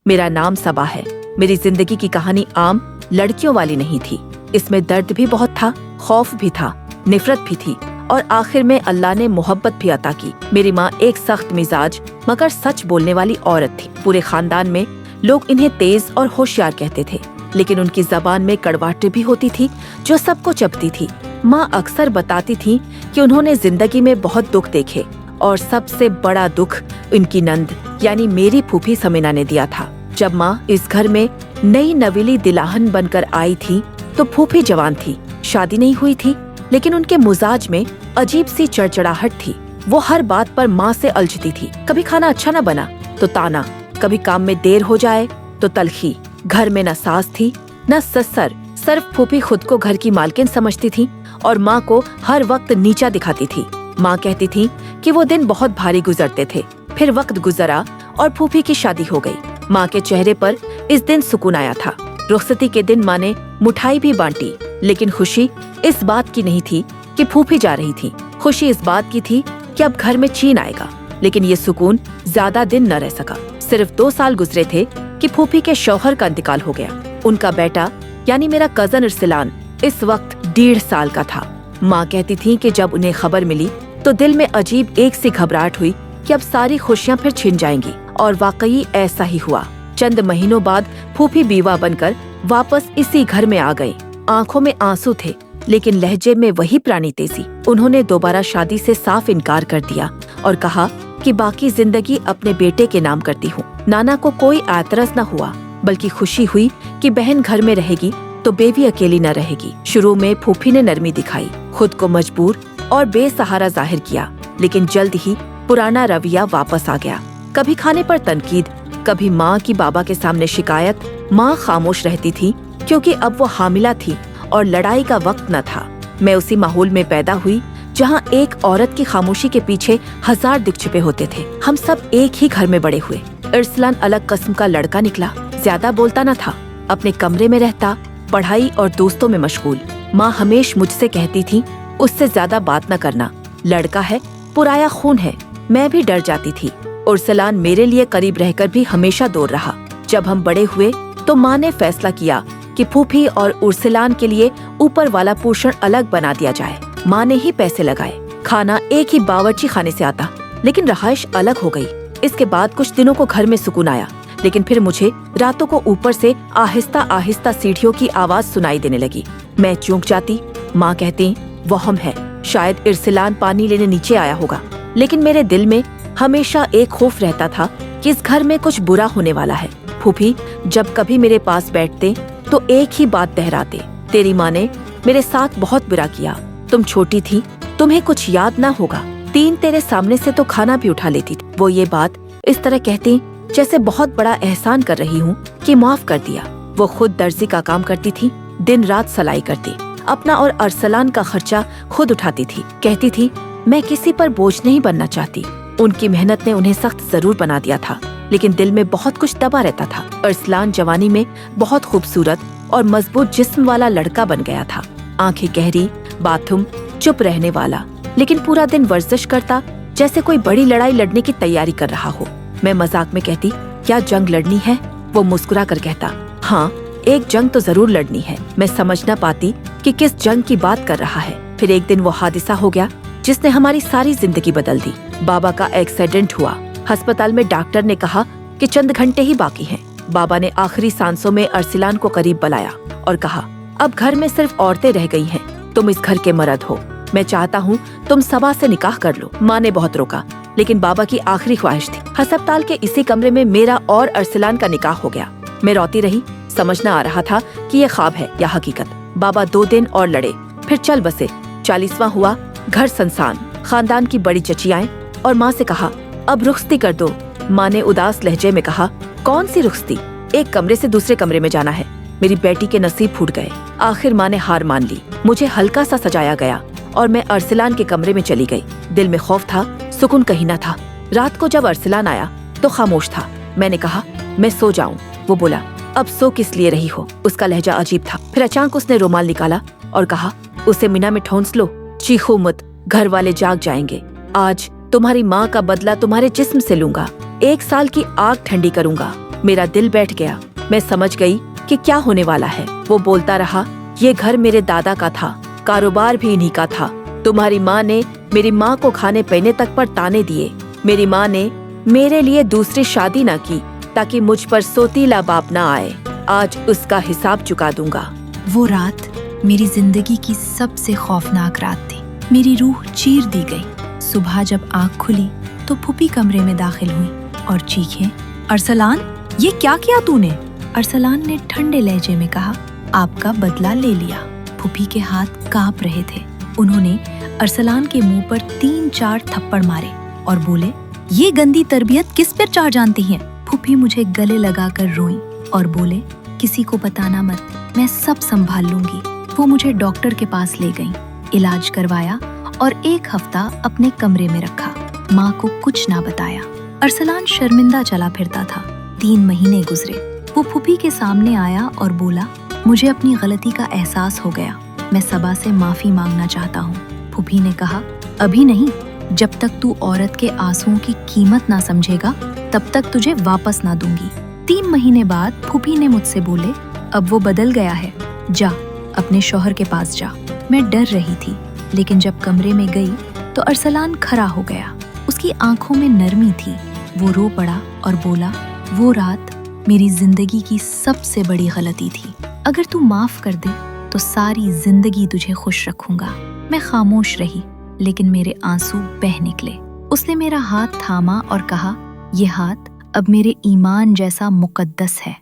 मेरा नाम सबा है। मेरी जिंदगी की कहानी आम लड़कियों वाली नहीं थी। इसमें दर्द भी बहुत था, खौफ भी था, नफरत भी थी और आखिर में अल्लाह ने मोहब्बत भी अता की। मेरी माँ एक सख्त मिजाज मगर सच बोलने वाली औरत थी। पूरे खानदान में लोग इन्हें तेज और होशियार कहते थे, लेकिन उनकी जबान में कड़वाहट भी होती थी जो सबको चबती थी। माँ अक्सर बताती थी कि उन्होंने जिंदगी में बहुत दुख देखे और सबसे बड़ा दुख इनकी नंद यानी मेरी फूफी समीना ने दिया था। जब माँ इस घर में नई नवीली दिलाहन बनकर आई थी तो फूफी जवान थी, शादी नहीं हुई थी, लेकिन उनके मिजाज में अजीब सी चड़चड़ाहट थी। वो हर बात पर माँ से अलझती थी। कभी खाना अच्छा न बना तो ताना, कभी काम में देर हो जाए तो तलखी। घर में न सास थी न ससुर, सिर्फ फूफी खुद को घर की मालकिन समझती थी और माँ को हर वक्त नीचा दिखाती थी। माँ कहती थी कि वो दिन बहुत भारी गुजरते थे। फिर वक्त गुजरा और फूफी की शादी हो गई। माँ के चेहरे पर इस दिन सुकून आया था। रुखसती के दिन माँ ने मिठाई भी बांटी, लेकिन खुशी इस बात की नहीं थी कि फूफी जा रही थी। खुशी इस बात की थी कि अब घर में चैन आएगा। लेकिन ये सुकून ज्यादा दिन न रह सका। सिर्फ 2 साल गुजरे थे कि फूफी के शौहर का इंतकाल हो गया। उनका बेटा यानी मेरा कजन इरसलान इस वक्त 1.5 साल का था। माँ कहती थी कि जब उन्हें खबर मिली तो दिल में अजीब एक सी घबराहट हुई कि अब सारी खुशियाँ फिर छिन जाएंगी, और वाकई ऐसा ही हुआ। चंद महीनों बाद फूफी बीवा बनकर वापस इसी घर में आ गए। आंखों में आंसू थे, लेकिन लहजे में वही पुरानी तेजी। उन्होंने दोबारा शादी से साफ इनकार कर दिया और कहा कि बाकी जिंदगी अपने बेटे के नाम करती हूँ। नाना को कोई एतराज न हुआ, बल्कि खुशी हुई कि बहन घर में रहेगी तो बेबी अकेली न रहेगी। शुरू में फूफी ने नरमी दिखाई, खुद को मजबूर और बेसहारा जाहिर किया, लेकिन जल्द ही पुराना रवैया वापस आ गया। कभी खाने पर तनकीद, कभी माँ की बाबा के सामने शिकायत। माँ खामोश रहती थी क्योंकि अब वो हामिला थी और लड़ाई का वक्त न था। मैं उसी माहौल में पैदा हुई जहाँ एक औरत की खामोशी के पीछे 1000 दिख छिपे होते थे। हम सब एक ही घर में बड़े हुए। इरसलान अलग किस्म का लड़का निकला, ज्यादा बोलता न था, अपने कमरे में रहता, पढ़ाई और दोस्तों में मशगूल। माँ हमेश मुझसे कहती थी उससे ज्यादा बात न करना, लड़का है, पुराया खून है। मैं भी डर जाती थी। इरसलान मेरे लिए करीब रहकर भी हमेशा दूर रहा। जब हम बड़े हुए तो माँ ने फैसला किया कि फूफी और इरसलान के लिए ऊपर वाला पोषण अलग बना दिया जाए। माँ ने ही पैसे लगाए। खाना एक ही बावर्ची खाने से आता, लेकिन रहाइश अलग हो गई। इसके बाद कुछ दिनों को घर में सुकून आया, लेकिन फिर मुझे रातों को ऊपर से आहिस्ता आहिस्ता सीढ़ियों की आवाज सुनाई देने लगी। मैं चूक जाती। माँ कहती वहम है, शायद इरसलान पानी लेने नीचे आया होगा। लेकिन मेरे दिल में हमेशा एक खौफ रहता था कि इस घर में कुछ बुरा होने वाला है। फूफी जब कभी मेरे पास बैठते तो एक ही बात दोहराते, तेरी माँ ने मेरे साथ बहुत बुरा किया। तुम छोटी थी, तुम्हें कुछ याद ना होगा। 3 तेरे सामने से तो खाना भी उठा लेती थी। वो ये बात इस तरह कहती जैसे बहुत बड़ा एहसान कर रही हूँ कि माफ कर दिया। वो खुद दर्जी का काम करती थी, दिन रात सिलाई करती, अपना और अरसलान का खर्चा खुद उठाती थी। कहती थी मैं किसी पर बोझ नहीं बनना चाहती। उनकी मेहनत ने उन्हें सख्त जरूर बना दिया था, लेकिन दिल में बहुत कुछ दबा रहता था। अरसलान जवानी में बहुत खूबसूरत और मजबूत जिस्म वाला लड़का बन गया था। आंखें गहरी, बाथरूम, चुप रहने वाला, लेकिन पूरा दिन वर्जिश करता जैसे कोई बड़ी लड़ाई लड़ने की तैयारी कर रहा हो। मैं मजाक में कहती क्या जंग लड़नी है? वो मुस्कुरा कर कहता हाँ, एक जंग तो जरूर लड़नी है। मैं समझ न पाती कि किस जंग की बात कर रहा है। फिर एक दिन वो हादसा हो गया जिसने हमारी सारी जिंदगी बदल दी। बाबा का एक्सीडेंट हुआ। अस्पताल में डॉक्टर ने कहा कि चंद घंटे ही बाकी हैं। बाबा ने आखिरी सांसों में अरसलान को करीब बुलाया और कहा अब घर में सिर्फ औरतें रह गई हैं, तुम इस घर के मर्द हो। मैं चाहता हूँ तुम सबा से निकाह कर लो। माँ ने बहुत रोका, लेकिन बाबा की आखिरी ख्वाहिश थी। अस्पताल के इसी कमरे में मेरा और अरसलान का निकाह हो गया। मैं रोती रही, समझ न आ रहा था कि ये ख्वाब है या हकीकत। बाबा 2 दिन और लड़े, फिर चल बसे। 40वां हुआ, घर संसान, खानदान की बड़ी चची आए और माँ से कहा अब रुखसती कर दो। माँ ने उदास लहजे में कहा कौन सी रुखसती, एक कमरे से दूसरे कमरे में जाना है। मेरी बेटी के नसीब फूट गए। आखिर माँ ने हार मान ली। मुझे हल्का सा सजाया गया और मैं अरसलान के कमरे में चली गई। दिल में खौफ था, सुकून कहीं न था। रात को जब अरसलान आया तो खामोश था। मैंने कहा मैं सो जाऊं। वो बोला अब सो किस लिए रही हो? उसका लहजा अजीब था। फिर अचानक उसने रुमाल निकाला और कहा उसे मीना में ठोंस लो, चीखो मत, घर वाले जाग जाएंगे। आज तुम्हारी माँ का बदला तुम्हारे जिस्म से लूंगा। 1 साल की आग ठंडी करूंगा। मेरा दिल बैठ गया। मैं समझ गई कि क्या होने वाला है। वो बोलता रहा, ये घर मेरे दादा का था, कारोबार भी इन्हीं का था। तुम्हारी माँ ने मेरी माँ को खाने पीने तक पर ताने दिए। मेरी माँ ने मेरे लिए दूसरी शादी न की ताकि मुझ पर सोतीला बाप न आए। आज उसका हिसाब चुका दूंगा। वो रात मेरी जिंदगी की सबसे खौफनाक रात थी। मेरी रूह चीर दी गई। सुबह जब आँख खुली तो फूफी कमरे में दाखिल हुई और चीखे, अरसलान, ये क्या किया तूने? अरसलान ने ठंडे लहजे में कहा, आपका बदला ले लिया। फूफी के हाथ कांप रहे थे। उन्होंने अरसलान के मुंह पर 3-4 थप्पड़ मारे और बोले, ये गंदी तरबियत किस पर चार जानती हैं? फूफी मुझे गले लगाकर रोईं और बोले, किसी को बताना मत, मैं सब संभाल लूंगी। वो मुझे डॉक्टर के पास ले गईं, इलाज करवाया और 1 हफ्ता अपने कमरे में रखा। माँ को कुछ ना बताया। अरसलान शर्मिंदा चला फिरता था। 3 महीने गुजरे। वो फूफी के सामने आया और बोला, मुझे अपनी गलती का एहसास हो गया, मैं सबा से माफी मांगना चाहता हूँ। फूफी ने कहा, अभी नहीं, जब तक तू औरत के आंसुओं की कीमत ना समझेगा तब तक तुझे वापस ना दूंगी। 3 महीने बाद फूफी ने मुझसे बोले, अब वो बदल गया है, जा अपने शौहर के पास जा। मैं डर रही थी, लेकिन जब कमरे में गई तो अरसलान खड़ा हो गया। उसकी आंखों में नरमी थी। वो रो पड़ा और बोला, वो रात मेरी जिंदगी की सबसे बड़ी गलती थी। अगर तू माफ कर दे तो सारी जिंदगी तुझे खुश रखूंगा। मैं खामोश रही, लेकिन मेरे आंसू बह निकले। उसने मेरा हाथ थामा और कहा, ये हाथ अब मेरे ईमान जैसा मुकद्दस है।